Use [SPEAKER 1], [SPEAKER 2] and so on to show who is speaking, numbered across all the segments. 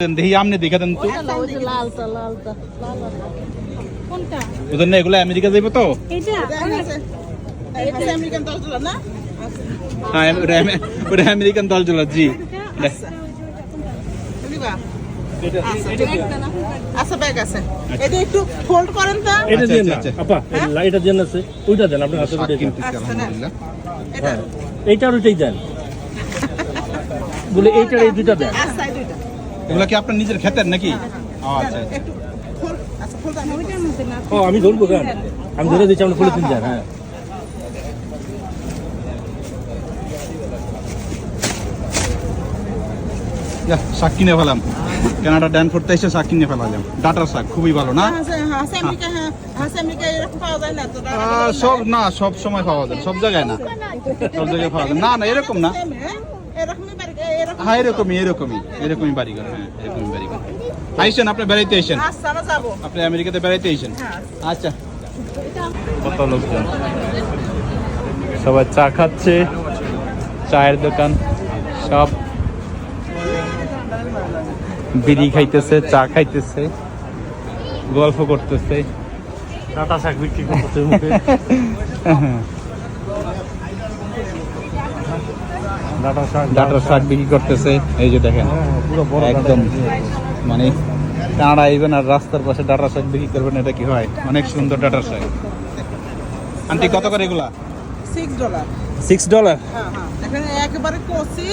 [SPEAKER 1] দেখি আমনে দেখা দেন তো ওদের না এগুলো আমেরিকা যাইবো তো হ্যাঁ ওটা আমেরিকান দল জলা জি
[SPEAKER 2] আচ্ছা ব্যাগ আছে এটা একটু ফোল্ড করেন তো
[SPEAKER 3] এটা দেন না আপা এটা দেন আছে ওইটা দেন আপনি হাতে উঠে দেন
[SPEAKER 1] আলহামদুলিল্লাহ
[SPEAKER 2] এটা
[SPEAKER 3] এইটার ওইটাই দেন বলে এইটার এই দুইটা দেন
[SPEAKER 2] আচ্ছা এই দুইটা
[SPEAKER 1] এগুলো কি আপনার নিজের ক্ষেতের নাকি আচ্ছা
[SPEAKER 2] একটু ফোল্ড আচ্ছা ফোল্ড ওইটার মধ্যে না
[SPEAKER 3] ও আমি ধরবো কেন আমি ধরে দিচ্ছি আপনি পলিথিন দেন হ্যাঁ
[SPEAKER 1] শাক কিনে ফেলাম কানাডা ড্যানফোর্ড এসে শাক কিনে ফেলালাম ডাটার শাক খুবই ভালো না
[SPEAKER 2] আমেরিকা এরকম পাওয়া যায় না তো
[SPEAKER 1] সব না সব সময় পাওয়া যায় সব জায়গায় না সব জায়গায় পাওয়া যায় না না এরকম না
[SPEAKER 2] এরকমই বাড়ি এরকম
[SPEAKER 1] হ্যাঁ এরকমই বাড়ি ঘর হ্যাঁ এরকমই বাড়ি ঘর আইসেন আপনি বেড়াইতে আইসেন
[SPEAKER 2] আচ্ছা আমরা যাবো
[SPEAKER 1] আপনি আমেরিকাতে বেড়াইতে আইসেন আচ্ছা কত লোকজন সবাই চা খাচ্ছে চায়ের দোকান সব বিড়ি খাইতেছে চা খাইতেছে গল্প করতেছে
[SPEAKER 3] ডাটা শাক বিক্রি করতে মুখে
[SPEAKER 1] ডাটার শাক বিক্রি করতেছে এই যে দেখেন
[SPEAKER 3] পুরো বড়
[SPEAKER 1] একদম মানে কানাডা আইবেন আর রাস্তার পাশে ডাটার শাক বিক্রি করবেন এটা কি হয় অনেক সুন্দর ডাটার শাক আন্টি কত করে এগুলা
[SPEAKER 2] $6
[SPEAKER 1] $6
[SPEAKER 2] হ্যাঁ হ্যাঁ এখানে একেবারে কচি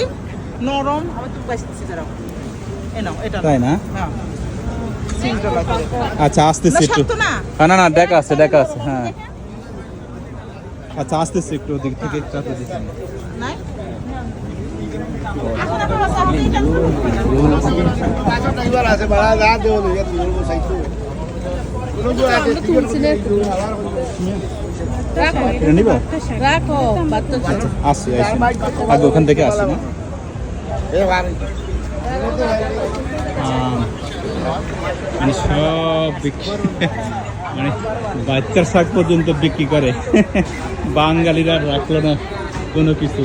[SPEAKER 2] নরম আমি তো পাইছি দাঁড়াও এটা
[SPEAKER 1] তাই না
[SPEAKER 2] হ্যাঁ $6 করে
[SPEAKER 1] আচ্ছা আসতেছি একটু
[SPEAKER 2] সত্য না
[SPEAKER 1] না না দেখা আছে হ্যাঁ আচ্ছা আসতেছি একটু ওদিক থেকে চাতে দিচ্ছি
[SPEAKER 2] নাই
[SPEAKER 1] আসছি আগে ওখান থেকে আসি না মানে সব মানে বাচ্চার শাক পর্যন্ত বিক্রি করে বাঙালিরা রাখলো না কোনো কিছু